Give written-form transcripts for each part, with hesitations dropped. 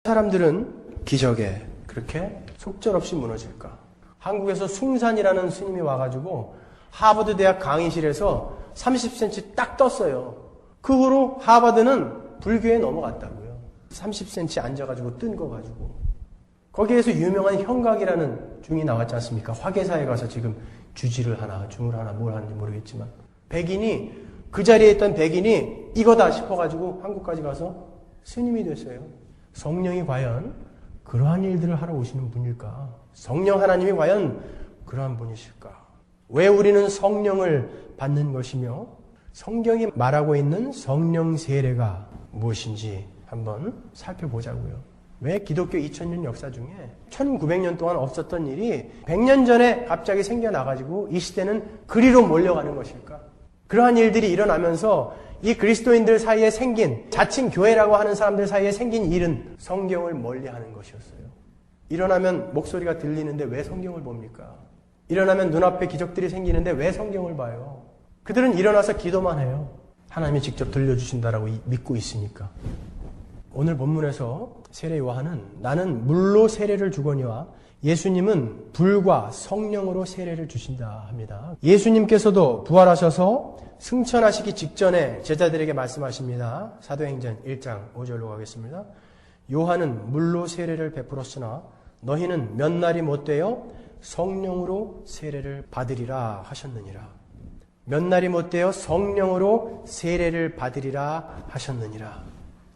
사람들은 기적에 그렇게 속절없이 무너질까? 한국에서 숭산이라는 스님이 와가지고 하버드 대학 강의실에서 30cm 딱 떴어요. 그 후로 하버드는 불교에 넘어갔다고요. 30cm 앉아가지고 뜬 거 가지고. 거기에서 유명한 형각이라는 중이 나왔지 않습니까? 화계사에 가서 지금 주지를 하나, 중을 하나, 뭘 하는지 모르겠지만. 그 자리에 있던 백인이 이거다 싶어가지고 한국까지 가서 스님이 됐어요. 성령이 과연 그러한 일들을 하러 오시는 분일까? 성령 하나님이 과연 그러한 분이실까? 왜 우리는 성령을 받는 것이며 성경이 말하고 있는 성령 세례가 무엇인지 한번 살펴보자고요. 왜 기독교 2000년 역사 중에 1900년 동안 없었던 일이 100년 전에 갑자기 생겨나가지고 이 시대는 그리로 몰려가는 것일까? 그러한 일들이 일어나면서 이 그리스도인들 사이에 생긴 자칭 교회라고 하는 사람들 사이에 생긴 일은 성경을 멀리하는 것이었어요. 일어나면 목소리가 들리는데 왜 성경을 봅니까? 일어나면 눈앞에 기적들이 생기는데 왜 성경을 봐요? 그들은 일어나서 기도만 해요. 하나님이 직접 들려주신다라고 믿고 있으니까. 오늘 본문에서 세례 요한은 나는 물로 세례를 주거니와 예수님은 불과 성령으로 세례를 주신다 합니다. 예수님께서도 부활하셔서 승천하시기 직전에 제자들에게 말씀하십니다. 사도행전 1장 5절로 가겠습니다. 요한은 물로 세례를 베풀었으나 너희는 몇 날이 못되어 성령으로 세례를 받으리라 하셨느니라. 몇 날이 못되어 성령으로 세례를 받으리라 하셨느니라.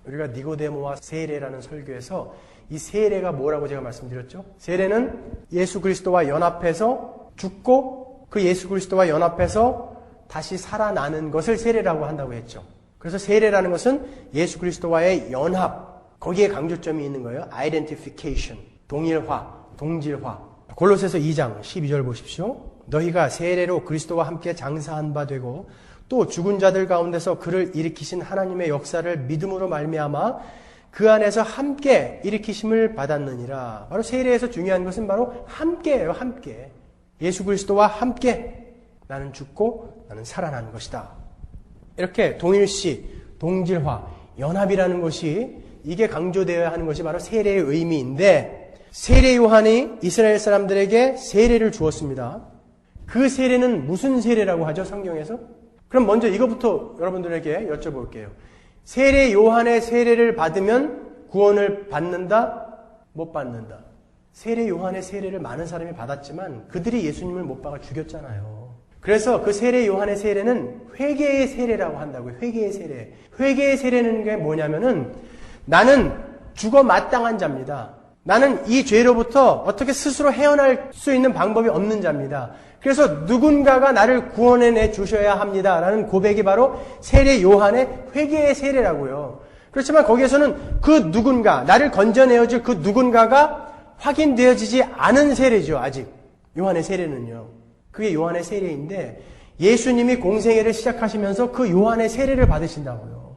우리가 니고데모와 세례라는 설교에서 이 세례가 뭐라고 제가 말씀드렸죠? 세례는 예수 그리스도와 연합해서 죽고 그 예수 그리스도와 연합해서 다시 살아나는 것을 세례라고 한다고 했죠. 그래서 세례라는 것은 예수 그리스도와의 연합, 거기에 강조점이 있는 거예요. identification, 동일화, 동질화. 골로새서 2장 12절 보십시오. 너희가 세례로 그리스도와 함께 장사한 바 되고 또 죽은 자들 가운데서 그를 일으키신 하나님의 역사를 믿음으로 말미암아 그 안에서 함께 일으키심을 받았느니라. 바로 세례에서 중요한 것은 바로 함께예요. 함께. 예수 그리스도와 함께 나는 죽고 나는 살아난 것이다. 이렇게 동일시, 동질화, 연합이라는 것이 이게 강조되어야 하는 것이 바로 세례의 의미인데 세례 요한이 이스라엘 사람들에게 세례를 주었습니다. 그 세례는 무슨 세례라고 하죠? 성경에서? 그럼 먼저 이것부터 여러분들에게 여쭤볼게요. 세례 요한의 세례를 받으면 구원을 받는다? 못 받는다? 세례 요한의 세례를 많은 사람이 받았지만 그들이 예수님을 못 박아 죽였잖아요. 그래서 그 세례 요한의 세례는 회개의 세례라고 한다고요. 회개의 세례. 회개의 세례는 게 뭐냐면은 나는 죽어 마땅한 자입니다. 나는 이 죄로부터 어떻게 스스로 헤어날 수 있는 방법이 없는 자입니다. 그래서 누군가가 나를 구원해내 주셔야 합니다라는 고백이 바로 세례 요한의 회개의 세례라고요. 그렇지만 거기에서는 그 누군가, 나를 건져내어줄 그 누군가가 확인되어지지 않은 세례죠. 아직 요한의 세례는요. 그게 요한의 세례인데 예수님이 공생애를 시작하시면서 그 요한의 세례를 받으신다고요.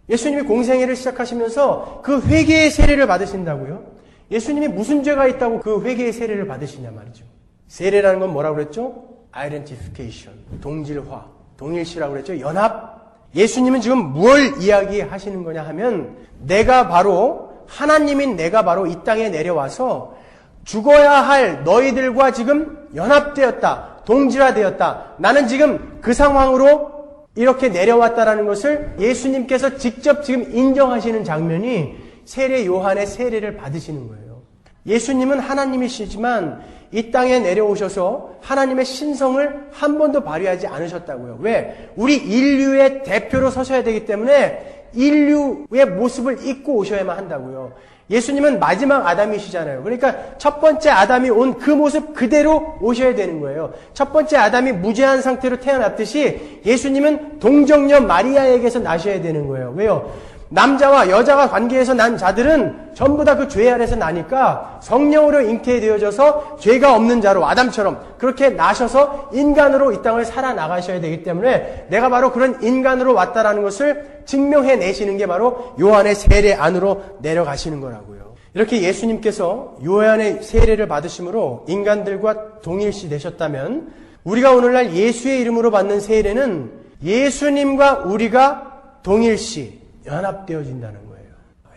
예수님이 공생애를 시작하시면서 그 회개의 세례를 받으신다고요. 예수님이 무슨 죄가 있다고 그 회개의 세례를 받으시냐 말이죠. 세례라는 건 뭐라고 그랬죠? identification, 동질화, 동일시라고 그랬죠? 연합. 예수님은 지금 뭘 이야기하시는 거냐 하면 내가 바로 하나님인 내가 바로 이 땅에 내려와서 죽어야 할 너희들과 지금 연합되었다. 동질화되었다. 나는 지금 그 상황으로 이렇게 내려왔다라는 것을 예수님께서 직접 지금 인정하시는 장면이 세례 요한의 세례를 받으시는 거예요. 예수님은 하나님이시지만 이 땅에 내려오셔서 하나님의 신성을 한 번도 발휘하지 않으셨다고요. 왜? 우리 인류의 대표로 서셔야 되기 때문에 인류의 모습을 입고 오셔야만 한다고요. 예수님은 마지막 아담이시잖아요. 그러니까 첫 번째 아담이 온 그 모습 그대로 오셔야 되는 거예요. 첫 번째 아담이 무죄한 상태로 태어났듯이 예수님은 동정녀 마리아에게서 나셔야 되는 거예요. 왜요? 남자와 여자가 관계에서 난 자들은 전부 다 그 죄 아래서 나니까 성령으로 잉태되어져서 죄가 없는 자로 아담처럼 그렇게 나셔서 인간으로 이 땅을 살아나가셔야 되기 때문에 내가 바로 그런 인간으로 왔다라는 것을 증명해내시는 게 바로 요한의 세례 안으로 내려가시는 거라고요. 이렇게 예수님께서 요한의 세례를 받으심으로 인간들과 동일시 되셨다면 우리가 오늘날 예수의 이름으로 받는 세례는 예수님과 우리가 동일시 연합되어진다는 거예요.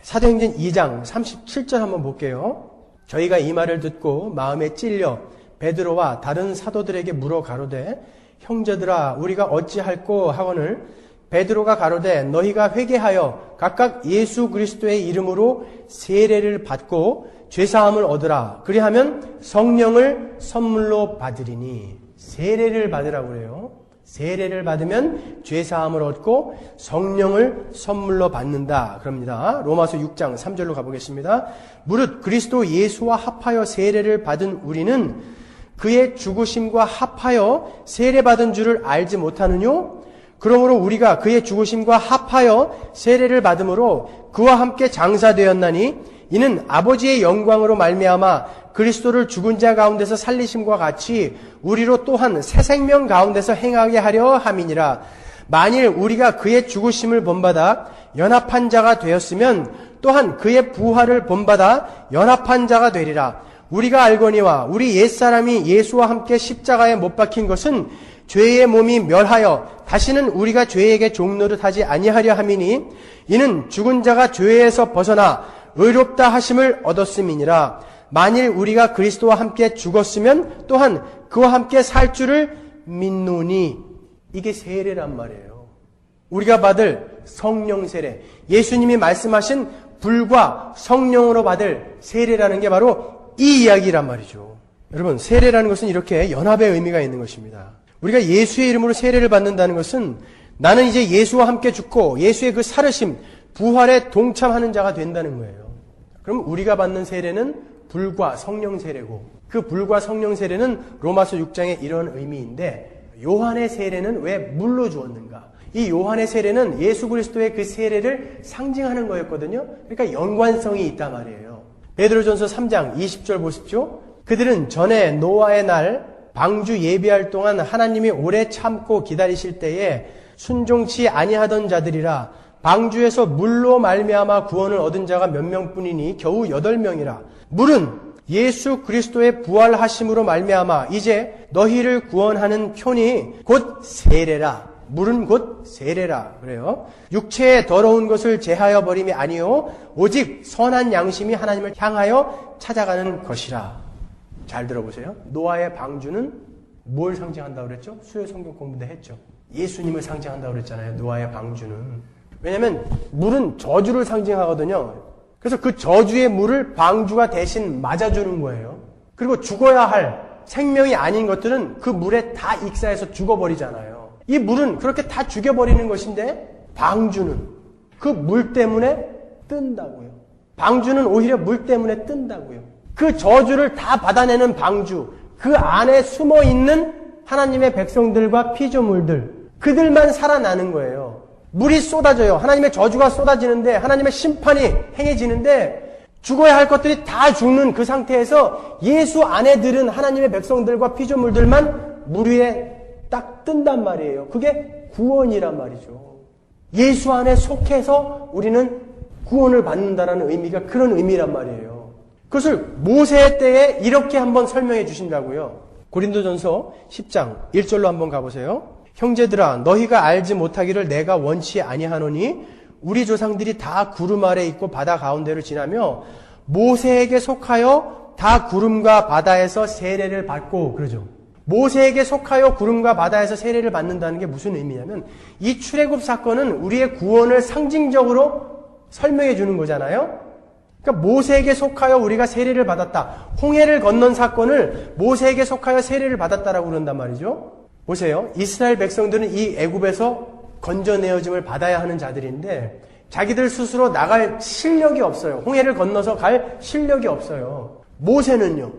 사도행전 2장 37절 한번 볼게요. 저희가 이 말을 듣고 마음에 찔려 베드로와 다른 사도들에게 물어 가로되 형제들아 우리가 어찌할꼬 하거늘 베드로가 가로되 너희가 회개하여 각각 예수 그리스도의 이름으로 세례를 받고 죄사함을 얻으라. 그리하면 성령을 선물로 받으리니. 세례를 받으라고 그래요. 세례를 받으면 죄사함을 얻고 성령을 선물로 받는다. 그럽니다. 로마서 6장 3절로 가보겠습니다. 무릇 그리스도 예수와 합하여 세례를 받은 우리는 그의 죽으심과 합하여 세례받은 줄을 알지 못하느뇨? 그러므로 우리가 그의 죽으심과 합하여 세례를 받음으로 그와 함께 장사되었나니 이는 아버지의 영광으로 말미암아 그리스도를 죽은 자 가운데서 살리심과 같이 우리로 또한 새 생명 가운데서 행하게 하려 함이니라. 만일 우리가 그의 죽으심을 본받아 연합한 자가 되었으면 또한 그의 부활을 본받아 연합한 자가 되리라. 우리가 알거니와 우리 옛사람이 예수와 함께 십자가에 못 박힌 것은 죄의 몸이 멸하여 다시는 우리가 죄에게 종노릇하지 아니하려 함이니 이는 죽은 자가 죄에서 벗어나 의롭다 하심을 얻었음이니라. 만일 우리가 그리스도와 함께 죽었으면 또한 그와 함께 살 줄을 믿노니. 이게 세례란 말이에요. 우리가 받을 성령 세례, 예수님이 말씀하신 불과 성령으로 받을 세례라는 게 바로 이 이야기란 말이죠. 여러분, 세례라는 것은 이렇게 연합의 의미가 있는 것입니다. 우리가 예수의 이름으로 세례를 받는다는 것은 나는 이제 예수와 함께 죽고 예수의 그 살으심, 부활에 동참하는 자가 된다는 거예요. 그럼 우리가 받는 세례는 불과 성령 세례고 그 불과 성령 세례는 로마서 6장의 이런 의미인데 요한의 세례는 왜 물로 주었는가? 이 요한의 세례는 예수 그리스도의 그 세례를 상징하는 거였거든요. 그러니까 연관성이 있단 말이에요. 베드로전서 3장 20절 보십시오. 그들은 전에 노아의 날 방주 예비할 동안 하나님이 오래 참고 기다리실 때에 순종치 아니하던 자들이라. 방주에서 물로 말미암아 구원을 얻은 자가 몇 명뿐이니 겨우 8명이라. 물은 예수 그리스도의 부활하심으로 말미암아 이제 너희를 구원하는 표니 곧 세례라. 물은 곧 세례라. 그래요. 육체의 더러운 것을 제하여 버림이 아니요 오직 선한 양심이 하나님을 향하여 찾아가는 것이라. 잘 들어보세요. 노아의 방주는 뭘 상징한다고 그랬죠? 수요 성경 공부 때 했죠. 예수님을 상징한다고 그랬잖아요. 노아의 방주는. 왜냐하면 물은 저주를 상징하거든요. 그래서 그 저주의 물을 방주가 대신 맞아주는 거예요. 그리고 죽어야 할 생명이 아닌 것들은 그 물에 다 익사해서 죽어버리잖아요. 이 물은 그렇게 다 죽여버리는 것인데 방주는 그 물 때문에 뜬다고요. 방주는 오히려 물 때문에 뜬다고요. 그 저주를 다 받아내는 방주, 그 안에 숨어있는 하나님의 백성들과 피조물들, 그들만 살아나는 거예요. 물이 쏟아져요. 하나님의 저주가 쏟아지는데 하나님의 심판이 행해지는데 죽어야 할 것들이 다 죽는 그 상태에서 예수 안에 들은 하나님의 백성들과 피조물들만 물 위에 딱 뜬단 말이에요. 그게 구원이란 말이죠. 예수 안에 속해서 우리는 구원을 받는다라는 의미가 그런 의미란 말이에요. 그것을 모세 때에 이렇게 한번 설명해 주신다고요. 고린도전서 10장 1절로 한번 가보세요. 형제들아 너희가 알지 못하기를 내가 원치 아니하노니 우리 조상들이 다 구름 아래 있고 바다 가운데를 지나며 모세에게 속하여 다 구름과 바다에서 세례를 받고 그러죠. 모세에게 속하여 구름과 바다에서 세례를 받는다는 게 무슨 의미냐면 이 출애굽 사건은 우리의 구원을 상징적으로 설명해 주는 거잖아요. 그러니까 모세에게 속하여 우리가 세례를 받았다. 홍해를 건넌 사건을 모세에게 속하여 세례를 받았다라고 그런단 말이죠. 보세요. 이스라엘 백성들은 이 애굽에서 건져내어짐을 받아야 하는 자들인데 자기들 스스로 나갈 실력이 없어요. 홍해를 건너서 갈 실력이 없어요. 모세는요.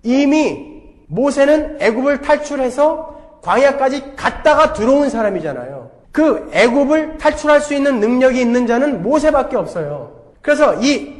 이미 모세는 애굽을 탈출해서 광야까지 갔다가 들어온 사람이잖아요. 그 애굽을 탈출할 수 있는 능력이 있는 자는 모세밖에 없어요. 그래서 이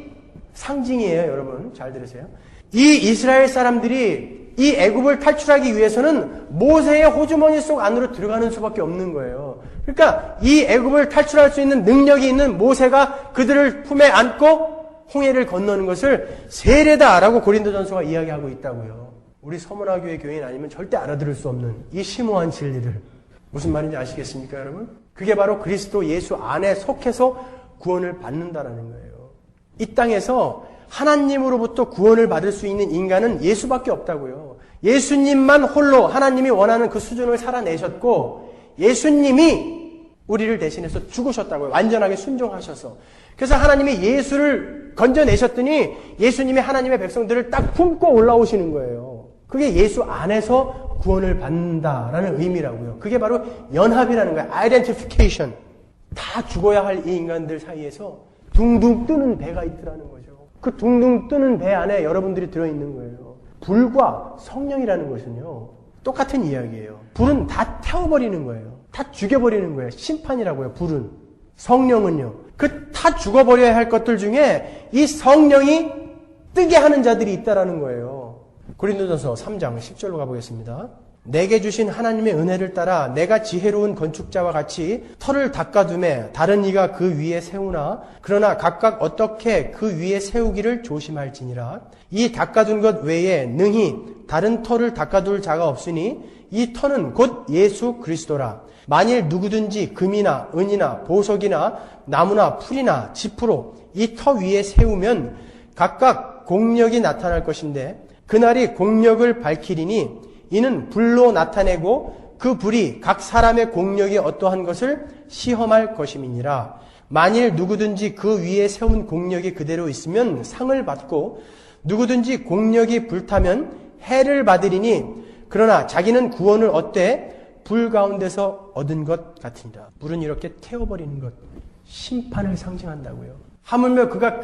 상징이에요, 여러분. 잘 들으세요. 이 이스라엘 사람들이 이 애굽을 탈출하기 위해서는 모세의 호주머니 속 안으로 들어가는 수밖에 없는 거예요. 그러니까 이 애굽을 탈출할 수 있는 능력이 있는 모세가 그들을 품에 안고 홍해를 건너는 것을 세례다라고 고린도전서가 이야기하고 있다고요. 우리 서문화교회 교인 아니면 절대 알아들을 수 없는 이 심오한 진리를 무슨 말인지 아시겠습니까, 여러분? 그게 바로 그리스도 예수 안에 속해서 구원을 받는다라는 거예요. 이 땅에서 하나님으로부터 구원을 받을 수 있는 인간은 예수밖에 없다고요. 예수님만 홀로 하나님이 원하는 그 수준을 살아내셨고 예수님이 우리를 대신해서 죽으셨다고요. 완전하게 순종하셔서. 그래서 하나님이 예수를 건져내셨더니 예수님이 하나님의 백성들을 딱 품고 올라오시는 거예요. 그게 예수 안에서 구원을 받는다라는 의미라고요. 그게 바로 연합이라는 거예요. identification. 다 죽어야 할 이 인간들 사이에서 둥둥 뜨는 배가 있더라는 거죠. 그 둥둥 뜨는 배 안에 여러분들이 들어있는 거예요. 불과 성령이라는 것은요. 똑같은 이야기예요. 불은 다 태워버리는 거예요. 다 죽여버리는 거예요. 심판이라고요. 불은. 성령은요. 그 다 죽어버려야 할 것들 중에 이 성령이 뜨게 하는 자들이 있다라는 거예요. 고린도전서 3장 10절로 가보겠습니다. 내게 주신 하나님의 은혜를 따라 내가 지혜로운 건축자와 같이 터를 닦아두매 다른 이가 그 위에 세우나 그러나 각각 어떻게 그 위에 세우기를 조심할지니라. 이 닦아둔 것 외에 능히 다른 터를 닦아둘 자가 없으니 이 터는 곧 예수 그리스도라. 만일 누구든지 금이나 은이나 보석이나 나무나 풀이나 지푸로 이 터 위에 세우면 각각 공력이 나타날 것인데 그날이 공력을 밝히리니 이는 불로 나타내고 그 불이 각 사람의 공력이 어떠한 것을 시험할 것임이니라. 만일 누구든지 그 위에 세운 공력이 그대로 있으면 상을 받고 누구든지 공력이 불타면 해를 받으리니 그러나 자기는 구원을 얻되 불 가운데서 얻은 것 같으니라. 불은 이렇게 태워버리는 것, 심판을 상징한다고요. 하물며 그가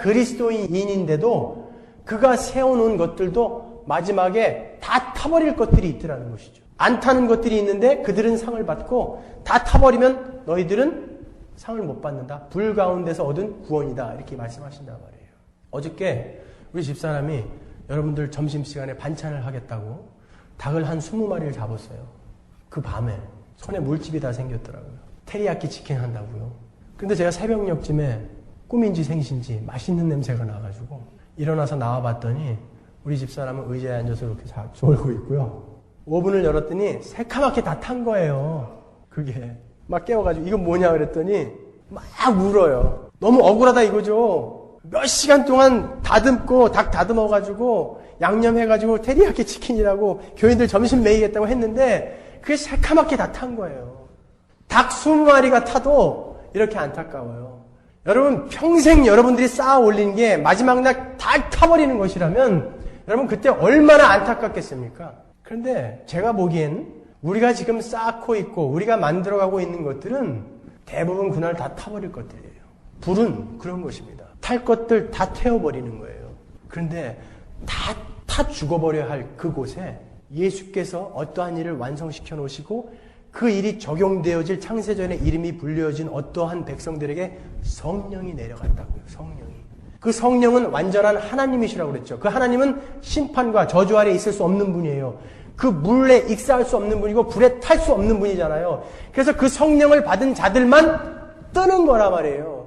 그리스도인인데도 그가 세워놓은 것들도 마지막에 다 타버릴 것들이 있더라는 것이죠. 안 타는 것들이 있는데 그들은 상을 받고 다 타버리면 너희들은 상을 못 받는다. 불 가운데서 얻은 구원이다. 이렇게 말씀하신단 말이에요. 어저께 우리 집사람이 여러분들 점심시간에 반찬을 하겠다고 닭을 한 20마리를 잡았어요. 그 밤에 손에 물집이 다 생겼더라고요. 테리야끼 치킨 한다고요. 근데 제가 새벽녘쯤에 꿈인지 생신지 맛있는 냄새가 나가지고 일어나서 나와봤더니 우리 집사람은 의자에 앉아서 이렇게 졸고 있고요. 오븐을 열었더니 새카맣게 다 탄 거예요. 그게 막 깨워가지고 이건 뭐냐 그랬더니 막 울어요. 너무 억울하다 이거죠. 몇 시간 동안 다듬고 닭 다듬어가지고 양념해가지고 테리야끼 치킨이라고 교인들 점심 먹이겠다고 했는데 그게 새카맣게 다 탄 거예요. 닭 20마리가 타도 이렇게 안타까워요. 여러분 평생 여러분들이 쌓아 올린 게 마지막 날 다 타버리는 것이라면 여러분 그때 얼마나 안타깝겠습니까? 그런데 제가 보기엔 우리가 지금 쌓고 있고 우리가 만들어가고 있는 것들은 대부분 그날 다 타버릴 것들이에요. 불은 그런 것입니다. 탈 것들 다 태워버리는 거예요. 그런데 다 죽어버려야 할 그곳에 예수께서 어떠한 일을 완성시켜 놓으시고 그 일이 적용되어질 창세전에 이름이 불려진 어떠한 백성들에게 성령이 내려갔다고요. 성령이. 그 성령은 완전한 하나님이시라고 그랬죠. 그 하나님은 심판과 저주 아래 있을 수 없는 분이에요. 그 물에 익사할 수 없는 분이고 불에 탈 수 없는 분이잖아요. 그래서 그 성령을 받은 자들만 뜨는 거란 말이에요.